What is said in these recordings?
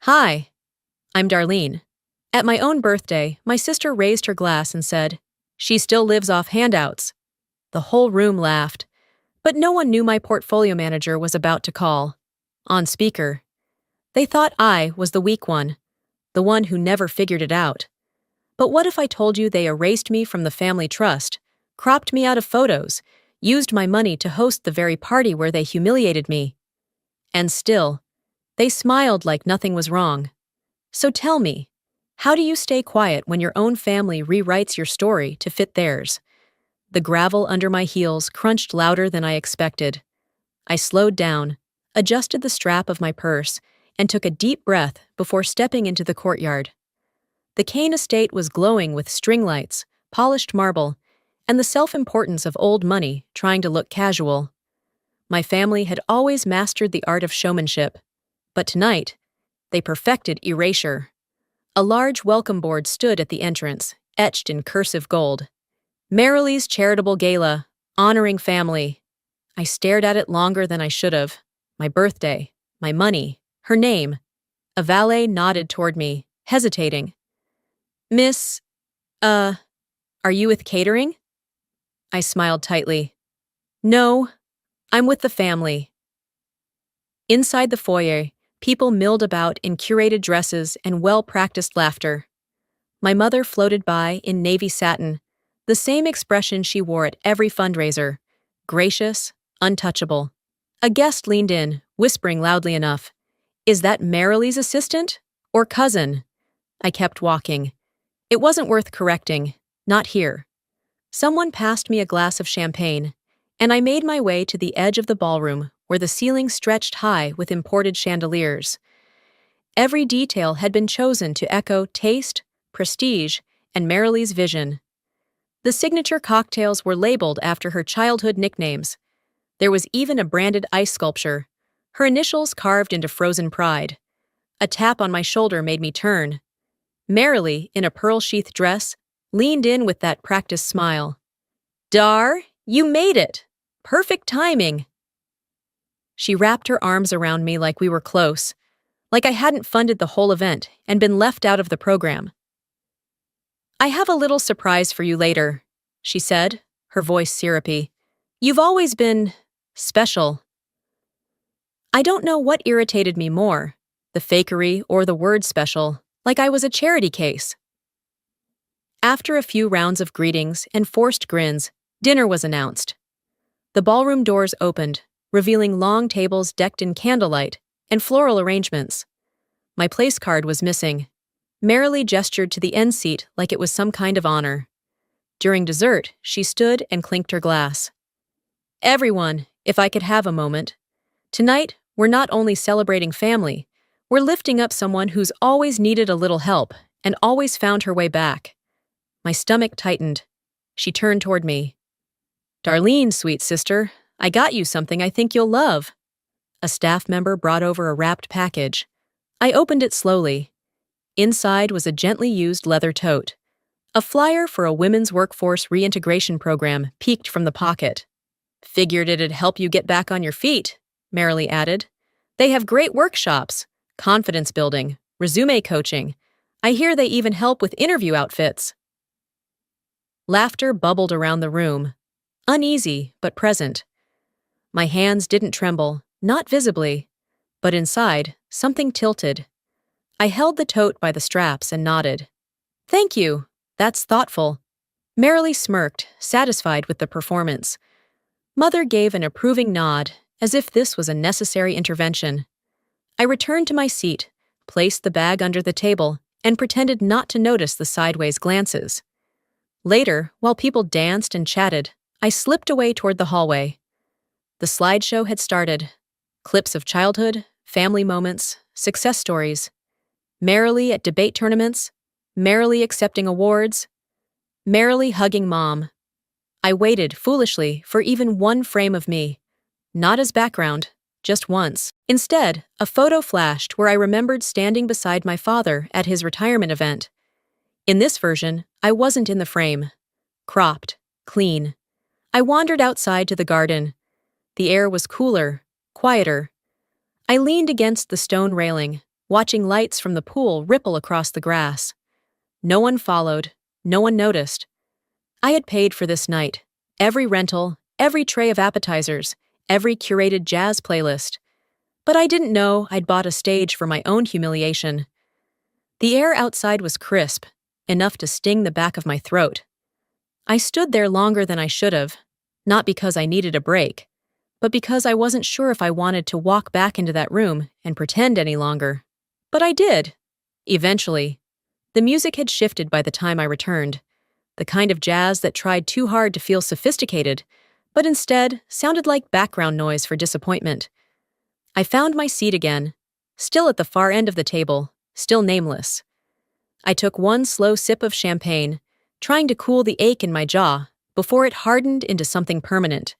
Hi, I'm Darlene. At my own birthday, my sister raised her glass and said, "She still lives off handouts." The whole room laughed, but no one knew my portfolio manager was about to call. On speaker. They thought I was the weak one, the one who never figured it out. But what if I told you they erased me from the family trust, cropped me out of photos, used my money to host the very party where they humiliated me? And still, they smiled like nothing was wrong. So tell me, how do you stay quiet when your own family rewrites your story to fit theirs? The gravel under my heels crunched louder than I expected. I slowed down, adjusted the strap of my purse, and took a deep breath before stepping into the courtyard. The Kane estate was glowing with string lights, polished marble, and the self-importance of old money trying to look casual. My family had always mastered the art of showmanship, but tonight, they perfected erasure. A large welcome board stood at the entrance, etched in cursive gold. Merrilee's Charitable Gala, honoring family. I stared at it longer than I should have. My birthday, my money, her name. A valet nodded toward me, hesitating. Miss, are you with catering? I smiled tightly. No, I'm with the family. Inside the foyer, people milled about in curated dresses and well-practiced laughter. My mother floated by in navy satin, the same expression she wore at every fundraiser, gracious, untouchable. A guest leaned in, whispering loudly enough, "Is that Merrilee's assistant? Or cousin?" I kept walking. It wasn't worth correcting, not here. Someone passed me a glass of champagne, and I made my way to the edge of the ballroom where the ceiling stretched high with imported chandeliers. Every detail had been chosen to echo taste, prestige, and Merrilee's vision. The signature cocktails were labeled after her childhood nicknames. There was even a branded ice sculpture, her initials carved into frozen pride. A tap on my shoulder made me turn. Merrilee, in a pearl-sheathed dress, leaned in with that practiced smile. "Dar, you made it! Perfect timing!" She wrapped her arms around me like we were close, like I hadn't funded the whole event and been left out of the program. "I have a little surprise for you later," she said, her voice syrupy. "You've always been special." I don't know what irritated me more, the fakery or the word special, like I was a charity case. After a few rounds of greetings and forced grins, dinner was announced. The ballroom doors opened, revealing long tables decked in candlelight and floral arrangements. My place card was missing. Merrilee gestured to the end seat like it was some kind of honor. During dessert, she stood and clinked her glass. "Everyone, if I could have a moment. Tonight, we're not only celebrating family, we're lifting up someone who's always needed a little help and always found her way back." My stomach tightened. She turned toward me. "Darlene, sweet sister, I got you something I think you'll love." A staff member brought over a wrapped package. I opened it slowly. Inside was a gently used leather tote. A flyer for a women's workforce reintegration program peeked from the pocket. "Figured it'd help you get back on your feet," Merrilee added. "They have great workshops, confidence building, resume coaching. I hear they even help with interview outfits." Laughter bubbled around the room. Uneasy, but present. My hands didn't tremble, not visibly, but inside, something tilted. I held the tote by the straps and nodded. "Thank you, that's thoughtful." Merrilee smirked, satisfied with the performance. Mother gave an approving nod, as if this was a necessary intervention. I returned to my seat, placed the bag under the table, and pretended not to notice the sideways glances. Later, while people danced and chatted, I slipped away toward the hallway. The slideshow had started. Clips of childhood, family moments, success stories. Merrilee at debate tournaments, Merrilee accepting awards, Merrilee hugging mom. I waited, foolishly, for even one frame of me. Not as background, just once. Instead, a photo flashed where I remembered standing beside my father at his retirement event. In this version, I wasn't in the frame. Cropped, clean. I wandered outside to the garden. The air was cooler, quieter. I leaned against the stone railing, watching lights from the pool ripple across the grass. No one followed, no one noticed. I had paid for this night. Every rental, every tray of appetizers, every curated jazz playlist. But I didn't know I'd bought a stage for my own humiliation. The air outside was crisp, enough to sting the back of my throat. I stood there longer than I should have, not because I needed a break, but because I wasn't sure if I wanted to walk back into that room and pretend any longer. But I did. Eventually. The music had shifted by the time I returned. The kind of jazz that tried too hard to feel sophisticated, but instead sounded like background noise for disappointment. I found my seat again, still at the far end of the table, still nameless. I took one slow sip of champagne, trying to cool the ache in my jaw before it hardened into something permanent.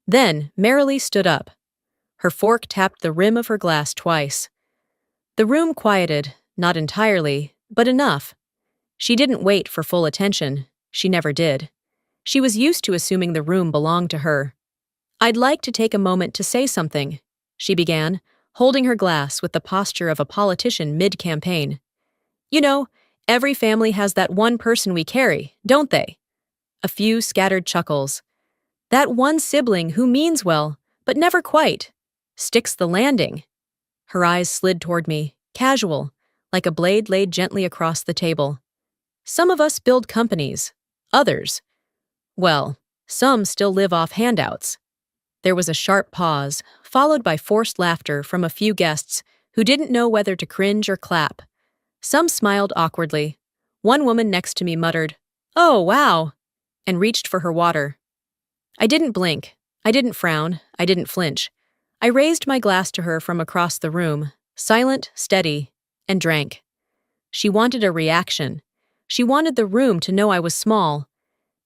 Then merrily stood up. Her fork tapped the rim of her glass twice. The room quieted, not entirely, but enough. She didn't wait for full attention. She never did. She was used to assuming the room belonged to her. "I'd like to take a moment to say something," she began, holding her glass with the posture of a politician mid-campaign. "You know, every family has that one person we carry, don't they?" A few scattered chuckles. "That one sibling who means well, but never quite. Sticks the landing." Her eyes slid toward me, casual, like a blade laid gently across the table. "Some of us build companies. Others. Well, some still live off handouts." There was a sharp pause, followed by forced laughter from a few guests who didn't know whether to cringe or clap. Some smiled awkwardly. One woman next to me muttered, "Oh, wow," and reached for her water. I didn't blink. I didn't frown. I didn't flinch. I raised my glass to her from across the room, silent, steady, and drank. She wanted a reaction. She wanted the room to know I was small.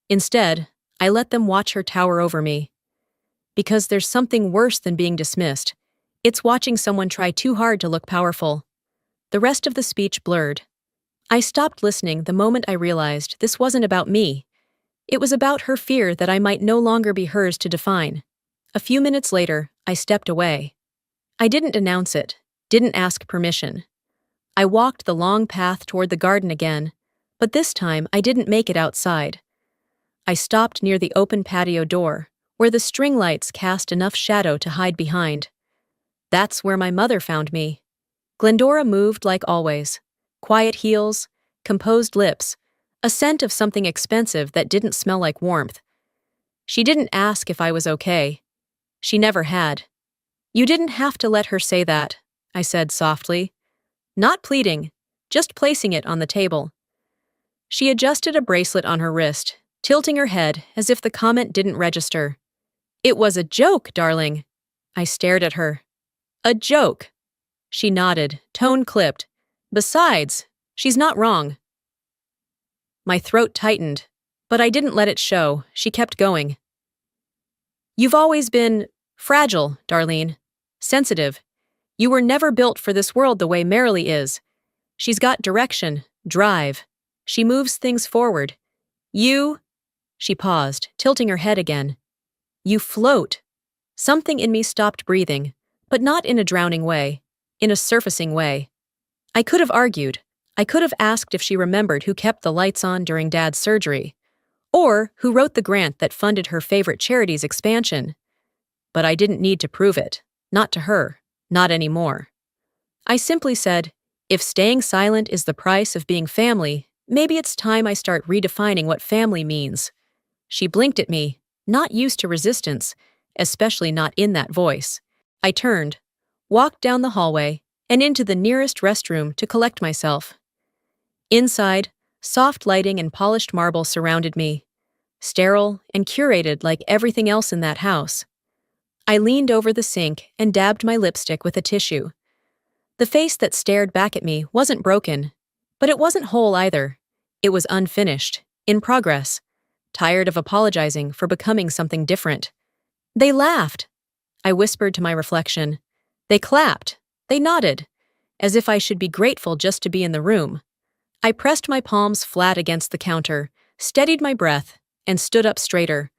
Instead, I let them watch her tower over me. Because there's something worse than being dismissed. It's watching someone try too hard to look powerful. The rest of the speech blurred. I stopped listening the moment I realized this wasn't about me. It was about her fear that I might no longer be hers to define. A few minutes later, I stepped away. I didn't announce it, didn't ask permission. I walked the long path toward the garden again, but this time I didn't make it outside. I stopped near the open patio door, where the string lights cast enough shadow to hide behind. That's where my mother found me. Glendora moved like always. Quiet heels, composed lips, a scent of something expensive that didn't smell like warmth. She didn't ask if I was okay. She never had. "You didn't have to let her say that," I said softly. Not pleading, just placing it on the table. She adjusted a bracelet on her wrist, tilting her head as if the comment didn't register. "It was a joke, darling." I stared at her. "A joke." She nodded, tone clipped. "Besides, she's not wrong." My throat tightened, but I didn't let it show. She kept going. "You've always been fragile, Darlene. Sensitive. You were never built for this world the way Marilee is. She's got direction, drive. She moves things forward. You—" She paused, tilting her head again. "You float." Something in me stopped breathing, but not in a drowning way, in a surfacing way. I could have argued. I could have asked if she remembered who kept the lights on during Dad's surgery, or who wrote the grant that funded her favorite charity's expansion. But I didn't need to prove it. Not to her. Not anymore. I simply said, if staying silent is the price of being family, maybe it's time I start redefining what family means. She blinked at me, not used to resistance, especially not in that voice. I turned, walked down the hallway, and into the nearest restroom to collect myself. Inside, soft lighting and polished marble surrounded me, sterile and curated like everything else in that house. I leaned over the sink and dabbed my lipstick with a tissue. The face that stared back at me wasn't broken, but it wasn't whole either. It was unfinished, in progress, tired of apologizing for becoming something different. "They laughed," I whispered to my reflection. "They clapped. They nodded, as if I should be grateful just to be in the room." I pressed my palms flat against the counter, steadied my breath, and stood up straighter.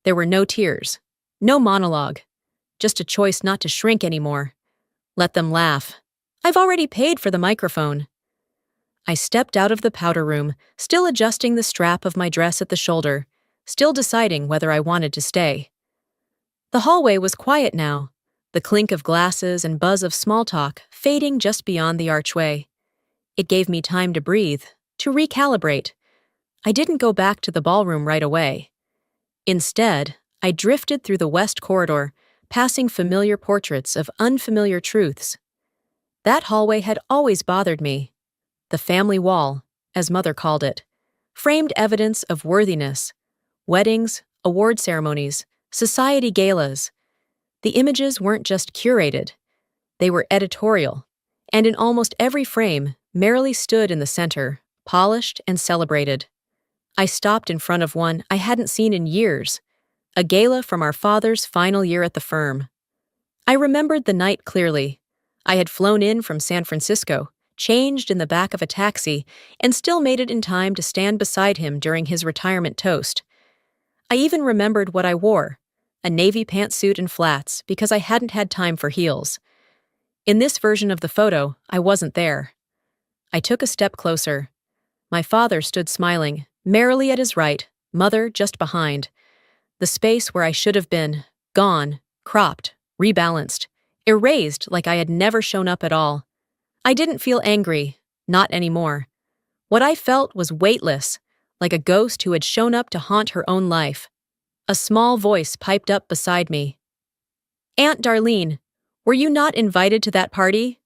There were no tears, no monologue, just a choice not to shrink anymore. Let them laugh. I've already paid for the microphone. I stepped out of the powder room, still adjusting the strap of my dress at the shoulder, still deciding whether I wanted to stay. The hallway was quiet now, the clink of glasses and buzz of small talk fading just beyond the archway. It gave me time to breathe, to recalibrate. I didn't go back to the ballroom right away. Instead, I drifted through the west corridor, passing familiar portraits of unfamiliar truths. That hallway had always bothered me. The family wall, as Mother called it, framed evidence of worthiness: weddings, award ceremonies, society galas. The images weren't just curated. They were editorial, and in almost every frame, Marilee stood in the center, polished and celebrated. I stopped in front of one I hadn't seen in years, a gala from our father's final year at the firm. I remembered the night clearly. I had flown in from San Francisco, changed in the back of a taxi, and still made it in time to stand beside him during his retirement toast. I even remembered what I wore, a navy pantsuit and flats, because I hadn't had time for heels. In this version of the photo, I wasn't there. I took a step closer. My father stood smiling, Marilee at his right, Mother just behind. The space where I should have been, gone, cropped, rebalanced, erased like I had never shown up at all. I didn't feel angry, not anymore. What I felt was weightless, like a ghost who had shown up to haunt her own life. A small voice piped up beside me. "Aunt Darlene, were you not invited to that party?"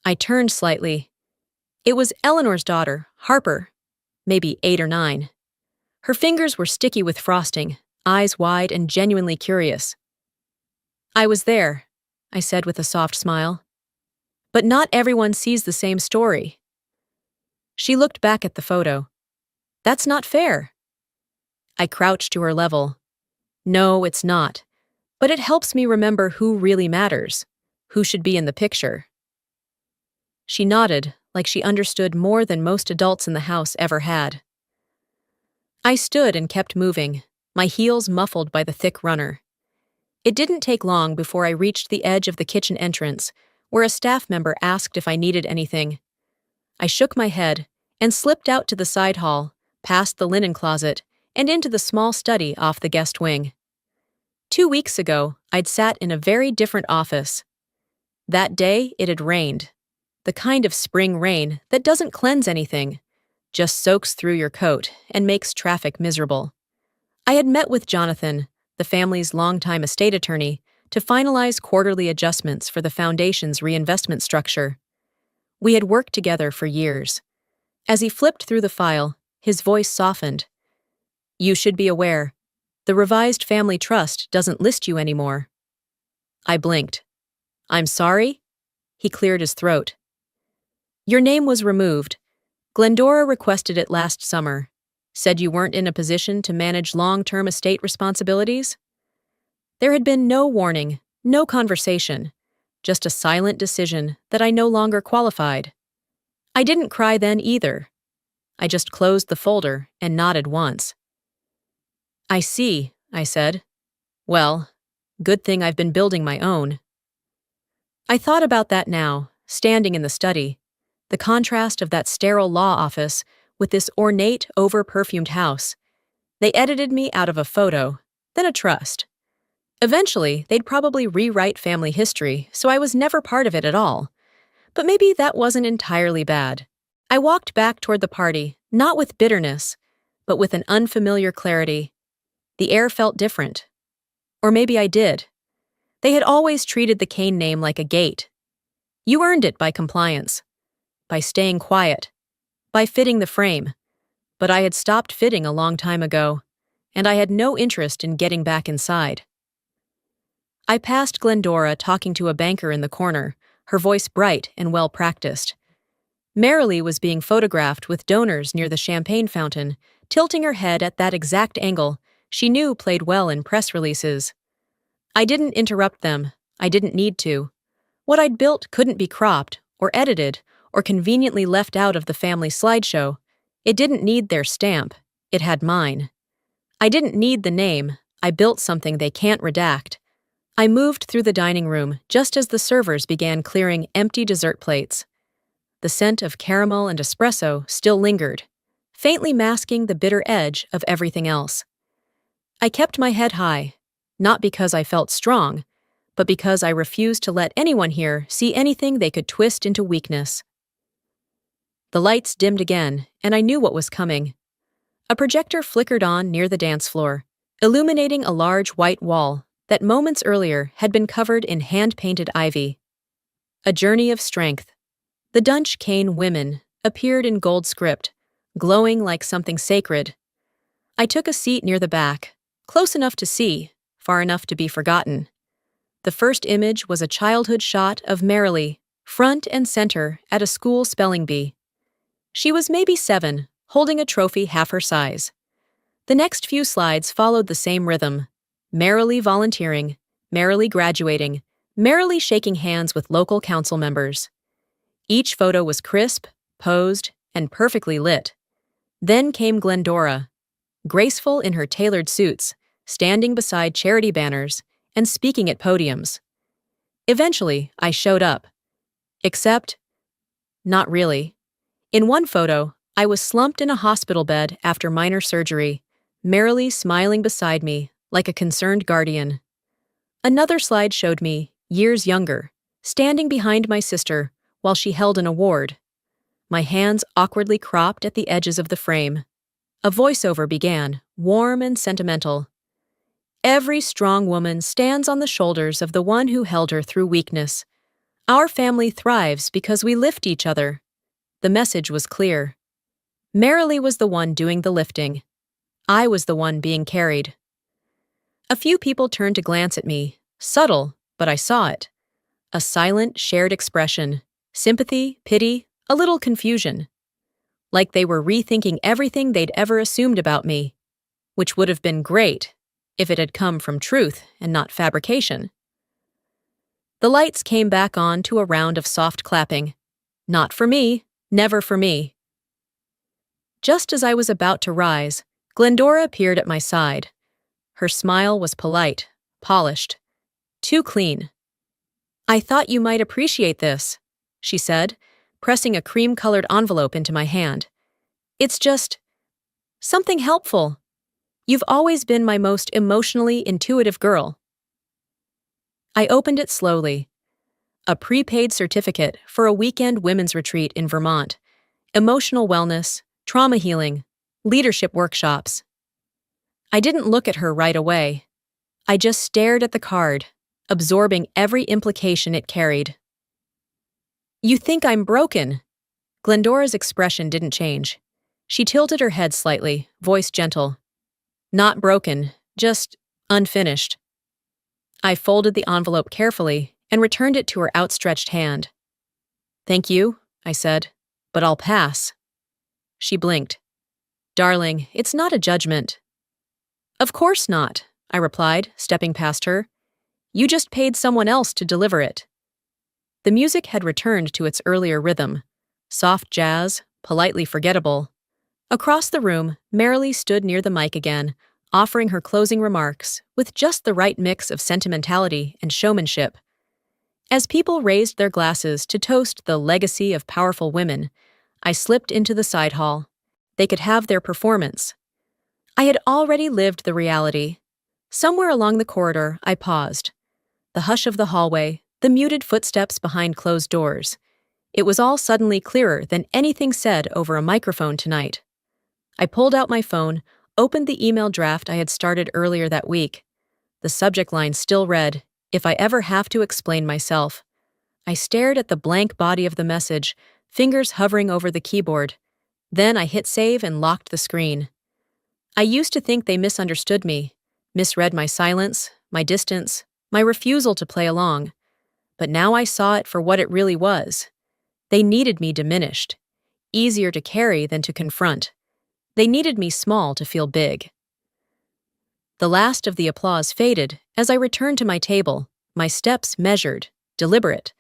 I turned slightly. It was Eleanor's daughter, Harper, maybe 8 or 9. Her fingers were sticky with frosting, eyes wide and genuinely curious. "I was there," I said with a soft smile. "But not everyone sees the same story." She looked back at the photo. "That's not fair." I crouched to her level. "No, it's not. But it helps me remember who really matters, who should be in the picture." She nodded, like she understood more than most adults in the house ever had. I stood and kept moving, my heels muffled by the thick runner. It didn't take long before I reached the edge of the kitchen entrance, where a staff member asked if I needed anything. I shook my head and slipped out to the side hall, past the linen closet, and into the small study off the guest wing. 2 weeks ago, I'd sat in a very different office. That day, it had rained. The kind of spring rain that doesn't cleanse anything, just soaks through your coat and makes traffic miserable. I had met with Jonathan, the family's longtime estate attorney, to finalize quarterly adjustments for the foundation's reinvestment structure. We had worked together for years. As he flipped through the file, his voice softened. "You should be aware. The revised family trust doesn't list you anymore." I blinked. "I'm sorry?" He cleared his throat. "Your name was removed. Glendora requested it last summer. Said you weren't in a position to manage long-term estate responsibilities." There had been no warning, no conversation, just a silent decision that I no longer qualified. I didn't cry then either. I just closed the folder and nodded once. "I see," I said. "Well, good thing I've been building my own." I thought about that now, standing in the study, the contrast of that sterile law office with this ornate, over-perfumed house. They edited me out of a photo, then a trust. Eventually, they'd probably rewrite family history, so I was never part of it at all. But maybe that wasn't entirely bad. I walked back toward the party, not with bitterness, but with an unfamiliar clarity. The air felt different. Or maybe I did. They had always treated the Kane name like a gate. You earned it by compliance, by staying quiet, by fitting the frame. But I had stopped fitting a long time ago, and I had no interest in getting back inside. I passed Glendora talking to a banker in the corner, her voice bright and well-practiced. Marilee was being photographed with donors near the champagne fountain, tilting her head at that exact angle she knew played well in press releases. I didn't interrupt them. I didn't need to. What I'd built couldn't be cropped, or edited, or conveniently left out of the family slideshow. It didn't need their stamp. It had mine. I didn't need the name. I built something they can't redact. I moved through the dining room just as the servers began clearing empty dessert plates. The scent of caramel and espresso still lingered, faintly masking the bitter edge of everything else. I kept my head high, not because I felt strong, but because I refused to let anyone here see anything they could twist into weakness. The lights dimmed again, and I knew what was coming. A projector flickered on near the dance floor, illuminating a large white wall that moments earlier had been covered in hand-painted ivy. A journey of strength. The Dunch Cane women appeared in gold script, glowing like something sacred. I took a seat near the back, close enough to see, far enough to be forgotten. The first image was a childhood shot of Marilee, front and center at a school spelling bee. She was maybe 7, holding a trophy half her size. The next few slides followed the same rhythm. Marilee volunteering, Marilee graduating, Marilee shaking hands with local council members. Each photo was crisp, posed, and perfectly lit. Then came Glendora, graceful in her tailored suits, standing beside charity banners and speaking at podiums. Eventually, I showed up. Except, not really. In one photo, I was slumped in a hospital bed after minor surgery, Marilee smiling beside me like a concerned guardian. Another slide showed me, years younger, standing behind my sister while she held an award. My hands awkwardly cropped at the edges of the frame. A voiceover began, warm and sentimental. Every strong woman stands on the shoulders of the one who held her through weakness. Our family thrives because we lift each other. The message was clear. Marilee was the one doing the lifting. I was the one being carried. A few people turned to glance at me, subtle, but I saw it. A silent, shared expression, sympathy, pity, a little confusion. Like they were rethinking everything they'd ever assumed about me, which would have been great if it had come from truth and not fabrication. The lights came back on to a round of soft clapping. Not for me, never for me. Just as I was about to rise, Glendora appeared at my side. Her smile was polite, polished, too clean. "I thought you might appreciate this," she said, pressing a cream-colored envelope into my hand. "It's just something helpful. You've always been my most emotionally intuitive girl." I opened it slowly. A prepaid certificate for a weekend women's retreat in Vermont. Emotional wellness, trauma healing, leadership workshops. I didn't look at her right away. I just stared at the card, absorbing every implication it carried. "You think I'm broken?" Glendora's expression didn't change. She tilted her head slightly, voice gentle. "Not broken, just unfinished." I folded the envelope carefully and returned it to her outstretched hand. "Thank you," I said, "but I'll pass." She blinked. "Darling, it's not a judgment." "Of course not," I replied, stepping past her. "You just paid someone else to deliver it." The music had returned to its earlier rhythm. Soft jazz, politely forgettable. Across the room, Marilee stood near the mic again, offering her closing remarks with just the right mix of sentimentality and showmanship. As people raised their glasses to toast the legacy of powerful women, I slipped into the side hall. They could have their performance. I had already lived the reality. Somewhere along the corridor, I paused. The hush of the hallway, the muted footsteps behind closed doors. It was all suddenly clearer than anything said over a microphone tonight. I pulled out my phone, opened the email draft I had started earlier that week. The subject line still read, "If I ever have to explain myself." I stared at the blank body of the message, fingers hovering over the keyboard. Then I hit save and locked the screen. I used to think they misunderstood me, misread my silence, my distance, my refusal to play along. But now I saw it for what it really was. They needed me diminished, easier to carry than to confront. They needed me small to feel big. The last of the applause faded as I returned to my table, my steps measured, deliberate.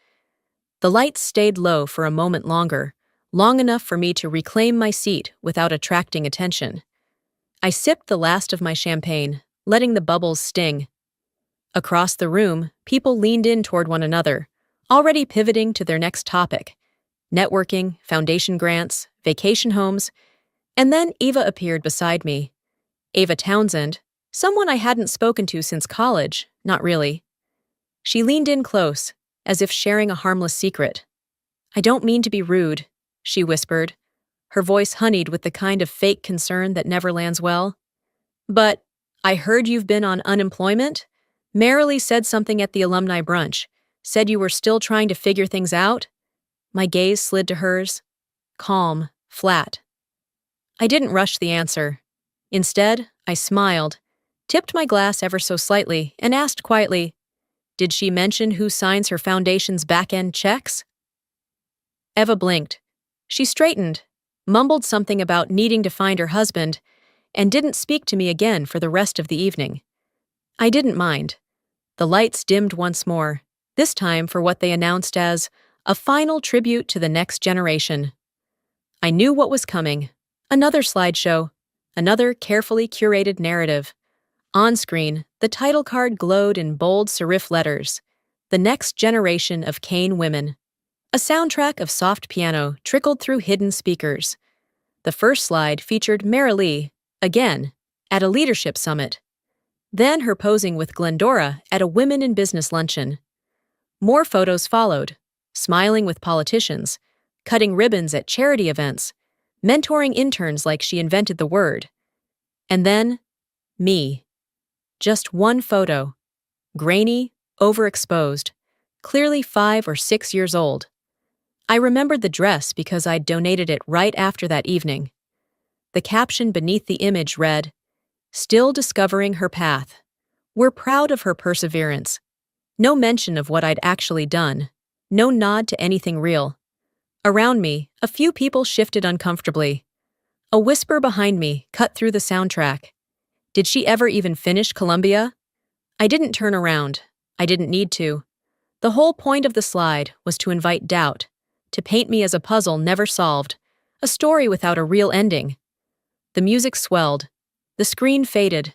The lights stayed low for a moment longer, long enough for me to reclaim my seat without attracting attention. I sipped the last of my champagne, letting the bubbles sting. Across the room, people leaned in toward one another, already pivoting to their next topic: networking, foundation grants, vacation homes. And then Eva appeared beside me. Ava Townsend, someone I hadn't spoken to since college, not really. She leaned in close, as if sharing a harmless secret. "I don't mean to be rude," she whispered, her voice honeyed with the kind of fake concern that never lands well. "But I heard you've been on unemployment? Merrily said something at the alumni brunch, said you were still trying to figure things out." My gaze slid to hers, calm, flat. I didn't rush the answer. Instead, I smiled, tipped my glass ever so slightly, and asked quietly, "Did she mention who signs her foundation's back-end checks?" Eva blinked. She straightened, mumbled something about needing to find her husband, and didn't speak to me again for the rest of the evening. I didn't mind. The lights dimmed once more, this time for what they announced as a final tribute to the next generation. I knew what was coming. Another slideshow, another carefully curated narrative. On screen, the title card glowed in bold serif letters: "The Next Generation of Kane Women." A soundtrack of soft piano trickled through hidden speakers. The first slide featured Marilee, again, at a leadership summit. Then her posing with Glendora at a Women in Business luncheon. More photos followed, smiling with politicians, cutting ribbons at charity events, mentoring interns like she invented the word. And then, me. Just one photo. Grainy, overexposed, clearly 5 or 6 years old. I remembered the dress because I'd donated it right after that evening. The caption beneath the image read, "Still discovering her path. We're proud of her perseverance." No mention of what I'd actually done. No nod to anything real. Around me, a few people shifted uncomfortably. A whisper behind me cut through the soundtrack. Did she ever even finish Columbia? I didn't turn around. I didn't need to. The whole point of the slide was to invite doubt, to paint me as a puzzle never solved, a story without a real ending. The music swelled. The screen faded.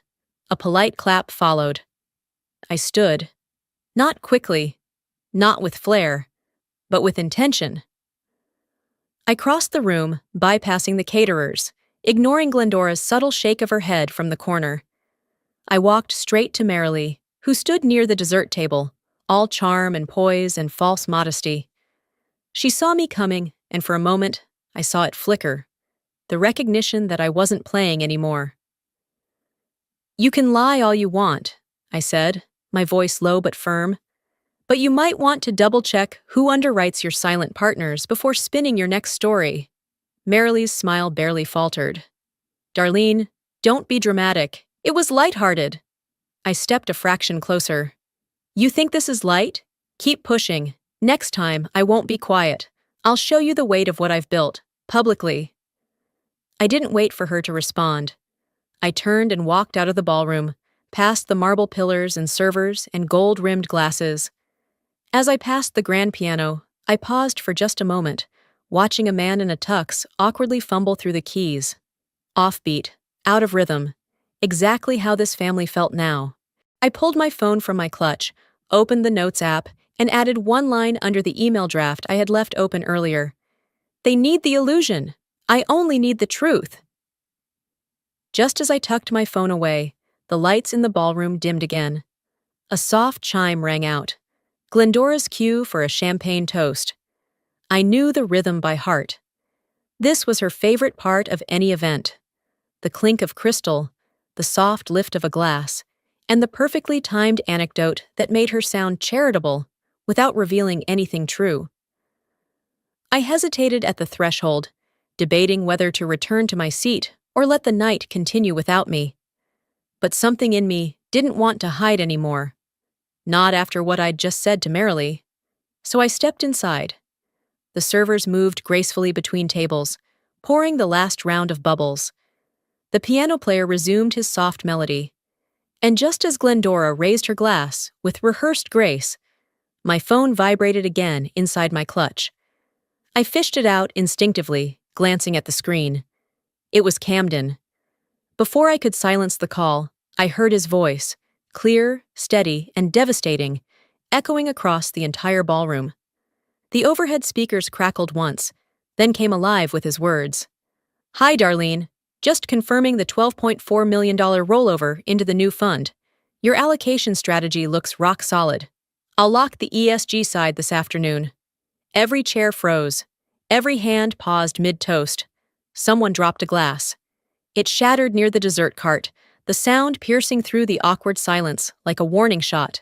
A polite clap followed. I stood. Not quickly, not with flair, but with intention. I crossed the room, bypassing the caterers, ignoring Glendora's subtle shake of her head from the corner. I walked straight to Marilee, who stood near the dessert table, all charm and poise and false modesty. She saw me coming, and for a moment, I saw it flicker, the recognition that I wasn't playing anymore. "You can lie all you want," I said, my voice low but firm, "but you might want to double-check who underwrites your silent partners before spinning your next story." Marilee's smile barely faltered. "Darlene, don't be dramatic. It was lighthearted." I stepped a fraction closer. "You think this is light? Keep pushing. Next time, I won't be quiet. I'll show you the weight of what I've built, publicly." I didn't wait for her to respond. I turned and walked out of the ballroom, past the marble pillars and servers and gold-rimmed glasses. As I passed the grand piano, I paused for just a moment, watching a man in a tux awkwardly fumble through the keys. Offbeat, out of rhythm, exactly how this family felt now. I pulled my phone from my clutch, opened the Notes app, and added one line under the email draft I had left open earlier. "They need the illusion. I only need the truth." Just as I tucked my phone away, the lights in the ballroom dimmed again. A soft chime rang out. Glendora's cue for a champagne toast. I knew the rhythm by heart. This was her favorite part of any event. The clink of crystal, the soft lift of a glass, and the perfectly timed anecdote that made her sound charitable without revealing anything true. I hesitated at the threshold, debating whether to return to my seat or let the night continue without me. But something in me didn't want to hide anymore. Not after what I'd just said to Marilee. So I stepped inside. The servers moved gracefully between tables, pouring the last round of bubbles. The piano player resumed his soft melody. And just as Glendora raised her glass, with rehearsed grace, my phone vibrated again inside my clutch. I fished it out instinctively, glancing at the screen. It was Camden. Before I could silence the call, I heard his voice, clear, steady, and devastating, echoing across the entire ballroom. The overhead speakers crackled once, then came alive with his words. "Hi, Darlene. Just confirming the $12.4 million rollover into the new fund. Your allocation strategy looks rock solid. I'll lock the ESG side this afternoon." Every chair froze. Every hand paused mid-toast. Someone dropped a glass. It shattered near the dessert cart, the sound piercing through the awkward silence like a warning shot.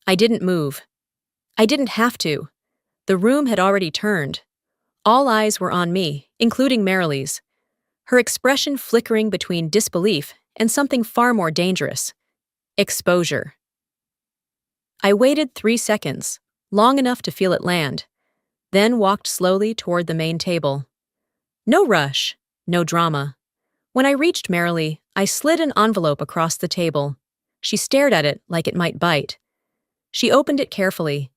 I didn't move. I didn't have to. The room had already turned. All eyes were on me, including Marilee's, her expression flickering between disbelief and something far more dangerous: exposure. I waited 3 seconds, long enough to feel it land, then walked slowly toward the main table. No rush, no drama. When I reached Marilee, I slid an envelope across the table. She stared at it like it might bite. She opened it carefully.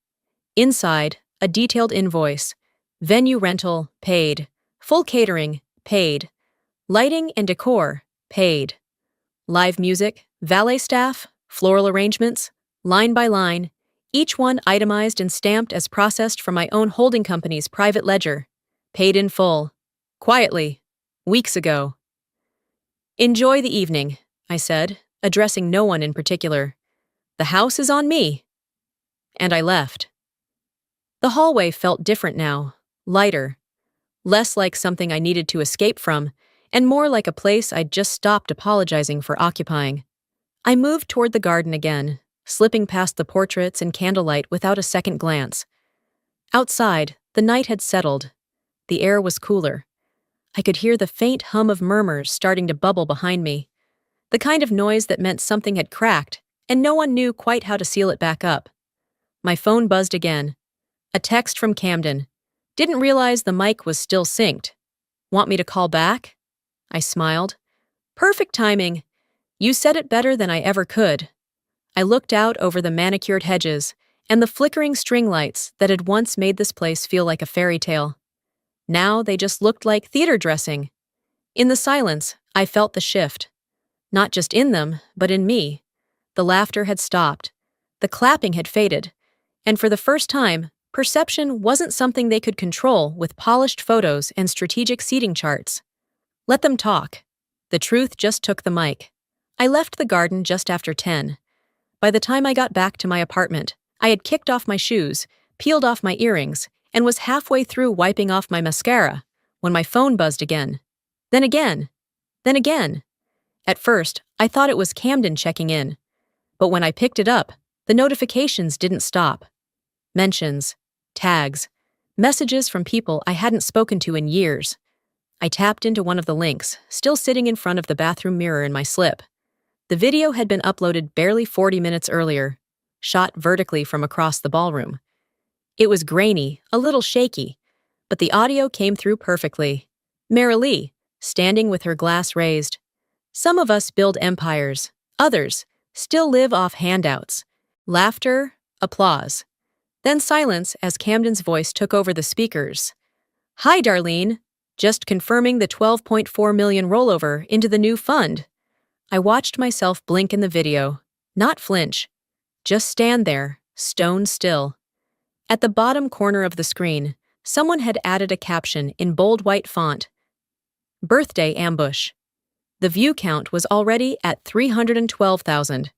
Inside, a detailed invoice. Venue rental, paid. Full catering, paid. Lighting and decor, paid. Live music, valet staff, floral arrangements, line by line, each one itemized and stamped as processed from my own holding company's private ledger. Paid in full. Quietly. Weeks ago. "Enjoy the evening," I said, addressing no one in particular. "The house is on me." And I left. The hallway felt different now, lighter, less like something I needed to escape from, and more like a place I'd just stopped apologizing for occupying. I moved toward the garden again, slipping past the portraits and candlelight without a second glance. Outside, the night had settled. The air was cooler. I could hear the faint hum of murmurs starting to bubble behind me, the kind of noise that meant something had cracked, and no one knew quite how to seal it back up. My phone buzzed again. A text from Camden. Didn't realize the mic was still synced. "Want me to call back?" I smiled. "Perfect timing. You said it better than I ever could." I looked out over the manicured hedges and the flickering string lights that had once made this place feel like a fairy tale. Now they just looked like theater dressing. In the silence, I felt the shift. Not just in them, but in me. The laughter had stopped. The clapping had faded. And for the first time, perception wasn't something they could control with polished photos and strategic seating charts. Let them talk. The truth just took the mic. I left the garden just after 10. By the time I got back to my apartment, I had kicked off my shoes, peeled off my earrings, and was halfway through wiping off my mascara when my phone buzzed again. Then again. Then again. At first, I thought it was Camden checking in. But when I picked it up, the notifications didn't stop. Mentions, tags, messages from people I hadn't spoken to in years. I tapped into one of the links, still sitting in front of the bathroom mirror in my slip. The video had been uploaded barely 40 minutes earlier, shot vertically from across the ballroom. It was grainy, a little shaky, but the audio came through perfectly. Marilee, standing with her glass raised. Some of us build empires, others still live off handouts. Laughter, applause. Then silence as Camden's voice took over the speakers. "Hi, Darlene. Just confirming the $12.4 million rollover into the new fund." I watched myself blink in the video, not flinch. Just stand there, stone still. At the bottom corner of the screen, someone had added a caption in bold white font. "Birthday ambush." The view count was already at 312,000.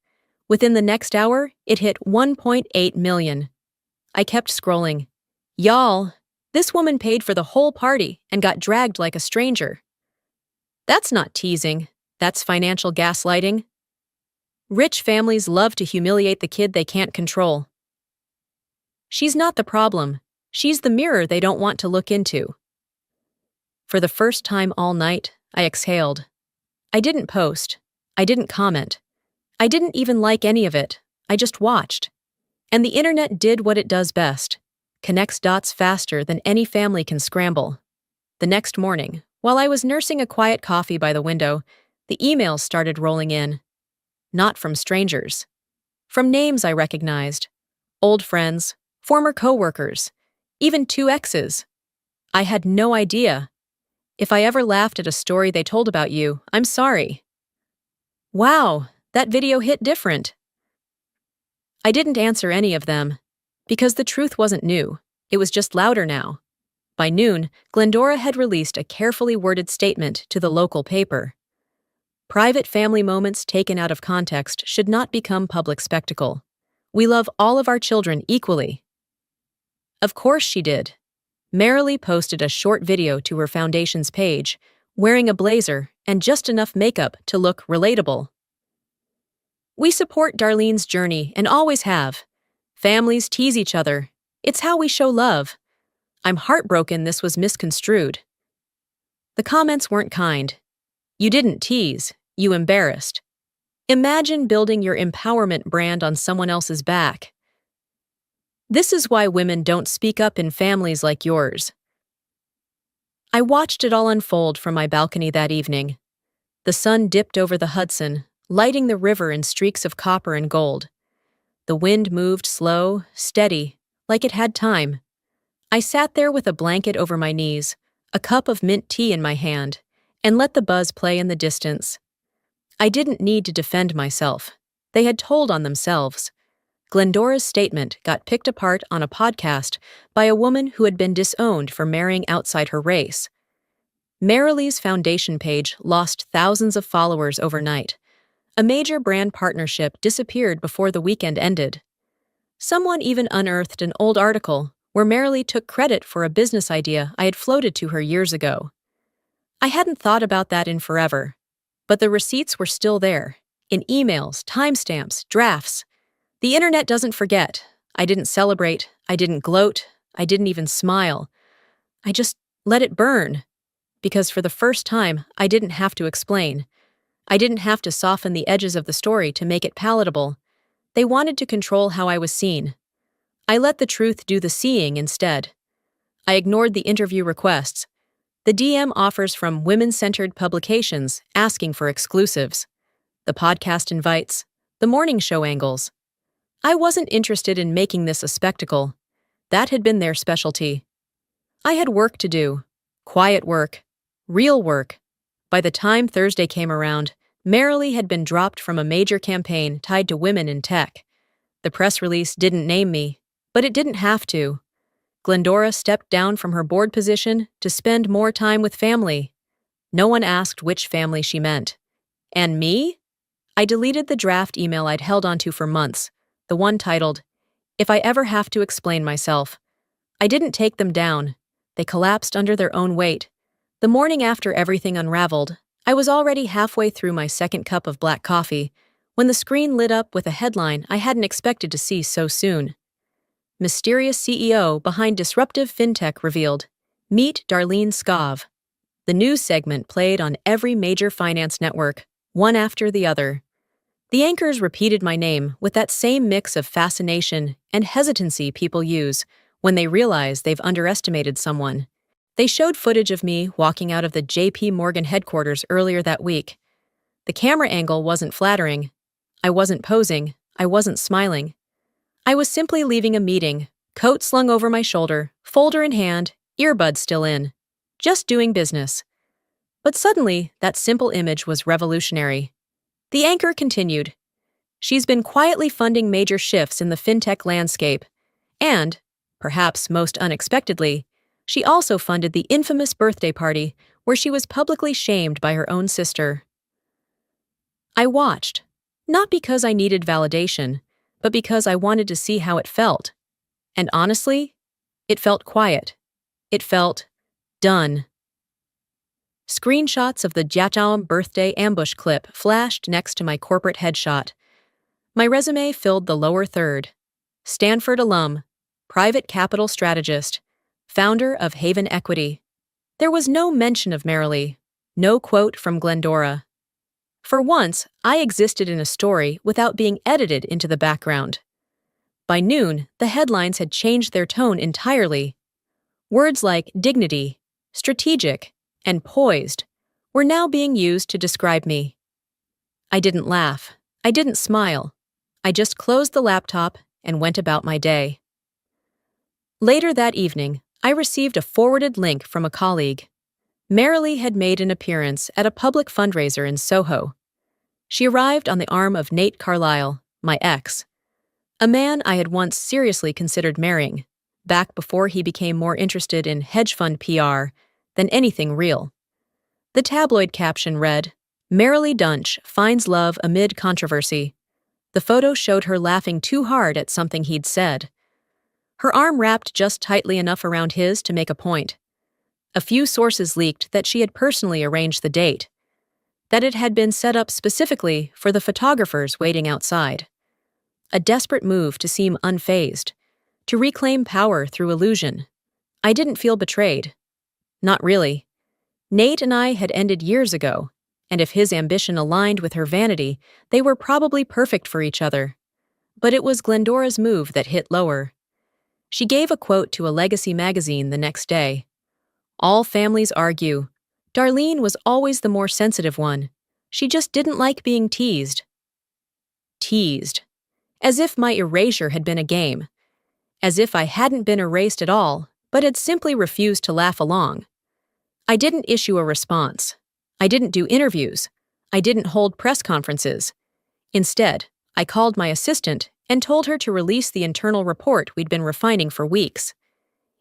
Within the next hour, it hit 1.8 million. I kept scrolling. "Y'all, this woman paid for the whole party and got dragged like a stranger." That's not teasing. That's financial gaslighting. Rich families love to humiliate the kid they can't control. She's not the problem. She's the mirror they don't want to look into. For the first time all night, I exhaled. I didn't post. I didn't comment. I didn't even like any of it. I just watched. And the internet did what it does best. Connects dots faster than any family can scramble. The next morning, while I was nursing a quiet coffee by the window, the emails started rolling in. Not from strangers. From names I recognized. Old friends, former coworkers, even 2 exes. I had no idea. If I ever laughed at a story they told about you, I'm sorry. Wow, that video hit different. I didn't answer any of them. Because the truth wasn't new. It was just louder now. By noon, Glendora had released a carefully worded statement to the local paper. Private family moments taken out of context should not become public spectacle. We love all of our children equally. Of course she did. Marilee posted a short video to her foundation's page, wearing a blazer and just enough makeup to look relatable. We support Darlene's journey and always have. Families tease each other. It's how we show love. I'm heartbroken this was misconstrued. The comments weren't kind. You didn't tease, you embarrassed. Imagine building your empowerment brand on someone else's back. This is why women don't speak up in families like yours. I watched it all unfold from my balcony that evening. The sun dipped over the Hudson, lighting the river in streaks of copper and gold. The wind moved slow, steady, like it had time. I sat there with a blanket over my knees, a cup of mint tea in my hand, and let the buzz play in the distance. I didn't need to defend myself. They had told on themselves. Glendora's statement got picked apart on a podcast by a woman who had been disowned for marrying outside her race. Marilee's foundation page lost thousands of followers overnight. A major brand partnership disappeared before the weekend ended. Someone even unearthed an old article where Marilee took credit for a business idea I had floated to her years ago. I hadn't thought about that in forever, but the receipts were still there, in emails, timestamps, drafts. The internet doesn't forget. I didn't celebrate, I didn't gloat, I didn't even smile. I just let it burn, because for the first time, I didn't have to explain. I didn't have to soften the edges of the story to make it palatable. They wanted to control how I was seen. I let the truth do the seeing instead. I ignored the interview requests, the DM offers from women-centered publications asking for exclusives, the podcast invites, the morning show angles. I wasn't interested in making this a spectacle. That had been their specialty. I had work to do. Quiet work. Real work. By the time Thursday came around, Marilee had been dropped from a major campaign tied to women in tech. The press release didn't name me, but it didn't have to. Glendora stepped down from her board position to spend more time with family. No one asked which family she meant. And me? I deleted the draft email I'd held onto for months, the one titled, "If I ever have to explain myself." I didn't take them down. They collapsed under their own weight. The morning after everything unraveled, I was already halfway through my second cup of black coffee when the screen lit up with a headline I hadn't expected to see so soon. Mysterious CEO behind disruptive fintech revealed. Meet Darlene Scov. The news segment played on every major finance network, one after the other. The anchors repeated my name with that same mix of fascination and hesitancy people use when they realize they've underestimated someone. They showed footage of me walking out of the JP Morgan headquarters earlier that week. The camera angle wasn't flattering. I wasn't posing. I wasn't smiling. I was simply leaving a meeting, coat slung over my shoulder, folder in hand, earbuds still in. Just doing business. But suddenly, that simple image was revolutionary. The anchor continued. She's been quietly funding major shifts in the fintech landscape. And, perhaps most unexpectedly, she also funded the infamous birthday party where she was publicly shamed by her own sister. I watched, not because I needed validation, but because I wanted to see how it felt. And honestly, it felt quiet. It felt done. Screenshots of the Jataum birthday ambush clip flashed next to my corporate headshot. My resume filled the lower third. Stanford alum, private capital strategist, founder of Haven Equity. There was no mention of Marilee, no quote from Glendora. For once, I existed in a story without being edited into the background. By noon, the headlines had changed their tone entirely. Words like dignity, strategic, and poised were now being used to describe me. I didn't laugh. I didn't smile. I just closed the laptop and went about my day. Later that evening, I received a forwarded link from a colleague. Marilee had made an appearance at a public fundraiser in Soho. She arrived on the arm of Nate Carlisle, my ex. A man I had once seriously considered marrying, back before he became more interested in hedge fund PR than anything real. The tabloid caption read, "Merrily Dunch finds love amid controversy." The photo showed her laughing too hard at something he'd said. Her arm wrapped just tightly enough around his to make a point. A few sources leaked that she had personally arranged the date, that it had been set up specifically for the photographers waiting outside. A desperate move to seem unfazed, to reclaim power through illusion. I didn't feel betrayed. Not really. Nate and I had ended years ago, and if his ambition aligned with her vanity, they were probably perfect for each other. But it was Glendora's move that hit lower. She gave a quote to a legacy magazine the next day. "All families argue. Darlene was always the more sensitive one. She just didn't like being teased." Teased. As if my erasure had been a game. As if I hadn't been erased at all, but had simply refused to laugh along. I didn't issue a response. I didn't do interviews. I didn't hold press conferences. Instead, I called my assistant and told her to release the internal report we'd been refining for weeks.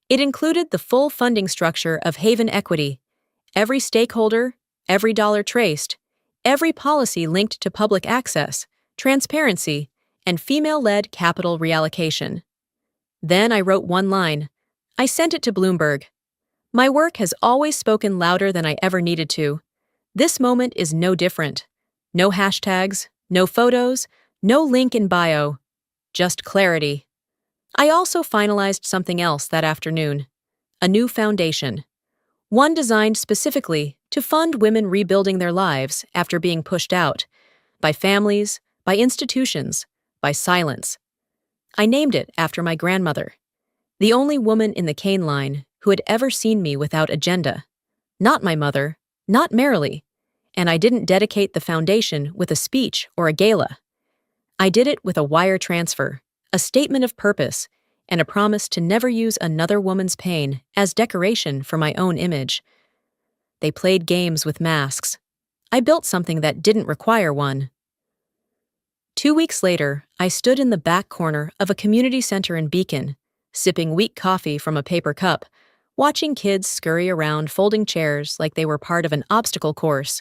It included the full funding structure of Haven Equity, every stakeholder, every dollar traced, every policy linked to public access, transparency, and female-led capital reallocation. Then I wrote one line. I sent it to Bloomberg. My work has always spoken louder than I ever needed to. This moment is no different. No hashtags, no photos, no link in bio. Just clarity. I also finalized something else that afternoon. A new foundation. One designed specifically to fund women rebuilding their lives after being pushed out. By families, by institutions, by silence. I named it after my grandmother. The only woman in the cane line who had ever seen me without agenda. Not my mother, not merrily. And I didn't dedicate the foundation with a speech or a gala. I did it with a wire transfer, a statement of purpose, and a promise to never use another woman's pain as decoration for my own image. They played games with masks. I built something that didn't require one. 2 weeks later, I stood in the back corner of a community center in Beacon, sipping weak coffee from a paper cup, watching kids scurry around folding chairs like they were part of an obstacle course.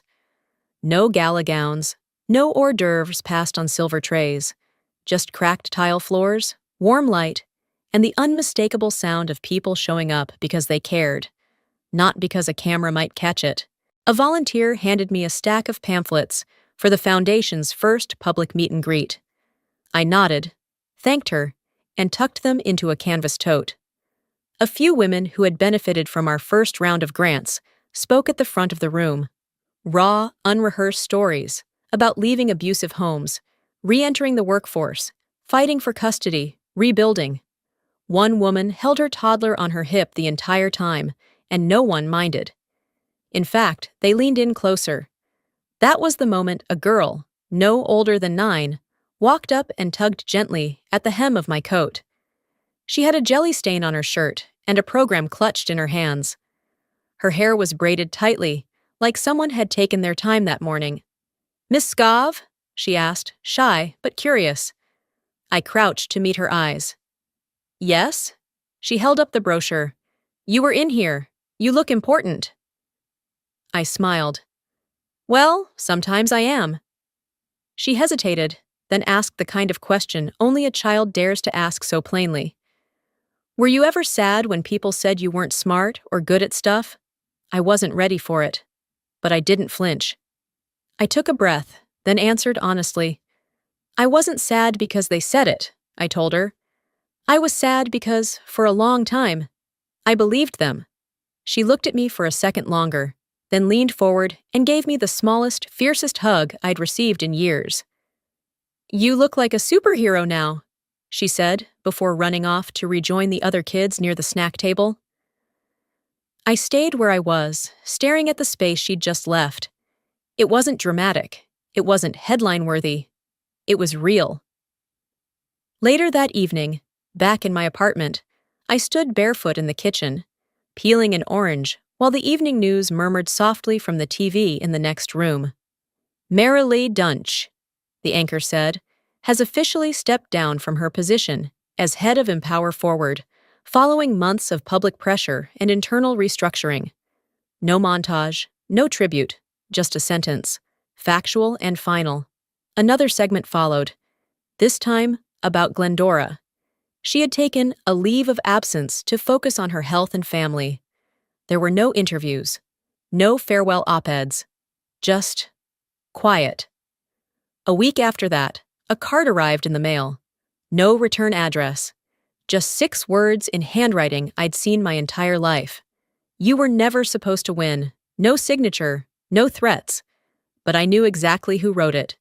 No gala gowns, no hors d'oeuvres passed on silver trays, just cracked tile floors, warm light, and the unmistakable sound of people showing up because they cared, not because a camera might catch it. A volunteer handed me a stack of pamphlets for the Foundation's first public meet and greet. I nodded, thanked her, and tucked them into a canvas tote. A few women who had benefited from our first round of grants spoke at the front of the room. Raw, unrehearsed stories about leaving abusive homes, re-entering the workforce, fighting for custody, rebuilding. One woman held her toddler on her hip the entire time, and no one minded. In fact, they leaned in closer. That was the moment a girl, no older than 9, walked up and tugged gently at the hem of my coat. She had a jelly stain on her shirt and a program clutched in her hands. Her hair was braided tightly, like someone had taken their time that morning. "Miss Scov?" she asked, shy but curious. I crouched to meet her eyes. "Yes?" She held up the brochure. "You were in here. You look important." I smiled. "Well, sometimes I am." She hesitated, then asked the kind of question only a child dares to ask so plainly. "Were you ever sad when people said you weren't smart or good at stuff?" I wasn't ready for it, but I didn't flinch. I took a breath, then answered honestly. "I wasn't sad because they said it," I told her. "I was sad because, for a long time, I believed them." She looked at me for a second longer, then leaned forward and gave me the smallest, fiercest hug I'd received in years. "You look like a superhero now," she said, before running off to rejoin the other kids near the snack table. I stayed where I was, staring at the space she'd just left. It wasn't dramatic. It wasn't headline-worthy. It was real. Later that evening, back in my apartment, I stood barefoot in the kitchen, peeling an orange while the evening news murmured softly from the TV in the next room. "Merrily Dunch," the anchor said, has officially stepped down from her position as head of Empower Forward, following months of public pressure and internal restructuring. No montage, no tribute, just a sentence, factual and final. Another segment followed, this time about Glendora. She had taken a leave of absence to focus on her health and family. There were no interviews, no farewell op-eds, just quiet. A week after that, a card arrived in the mail. No return address. Just 6 words in handwriting I'd seen my entire life. You were never supposed to win. No signature, no threats. But I knew exactly who wrote it.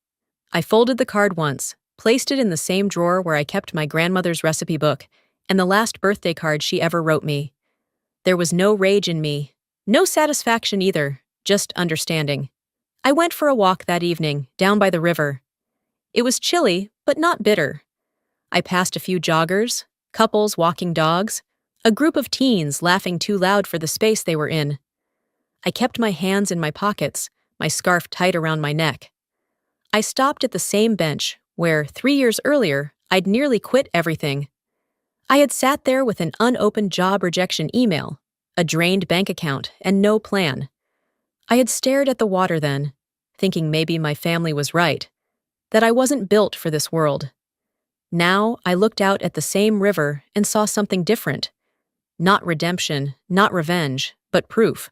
I folded the card once, placed it in the same drawer where I kept my grandmother's recipe book and the last birthday card she ever wrote me. There was no rage in me, no satisfaction either, just understanding. I went for a walk that evening, down by the river. It was chilly, but not bitter. I passed a few joggers, couples walking dogs, a group of teens laughing too loud for the space they were in. I kept my hands in my pockets, my scarf tight around my neck. I stopped at the same bench where, 3 years earlier, I'd nearly quit everything. I had sat there with an unopened job rejection email, a drained bank account, and no plan. I had stared at the water then, thinking maybe my family was right, that I wasn't built for this world. Now I looked out at the same river and saw something different. Not redemption, not revenge, but proof.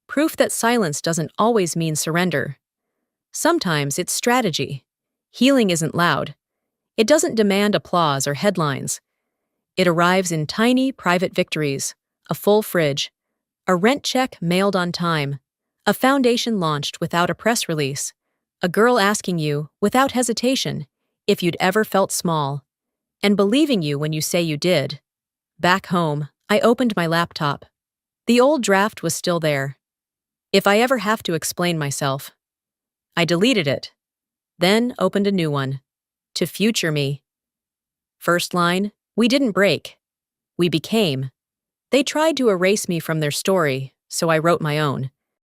Proof that silence doesn't always mean surrender. Sometimes it's strategy. Healing isn't loud. It doesn't demand applause or headlines. It arrives in tiny, private victories, a full fridge, a rent check mailed on time, a foundation launched without a press release, a girl asking you, without hesitation, if you'd ever felt small, and believing you when you say you did. Back home, I opened my laptop. The old draft was still there. If I ever have to explain myself. I deleted it, then opened a new one. To future me. First line, we didn't break. We became. They tried to erase me from their story, so I wrote my own.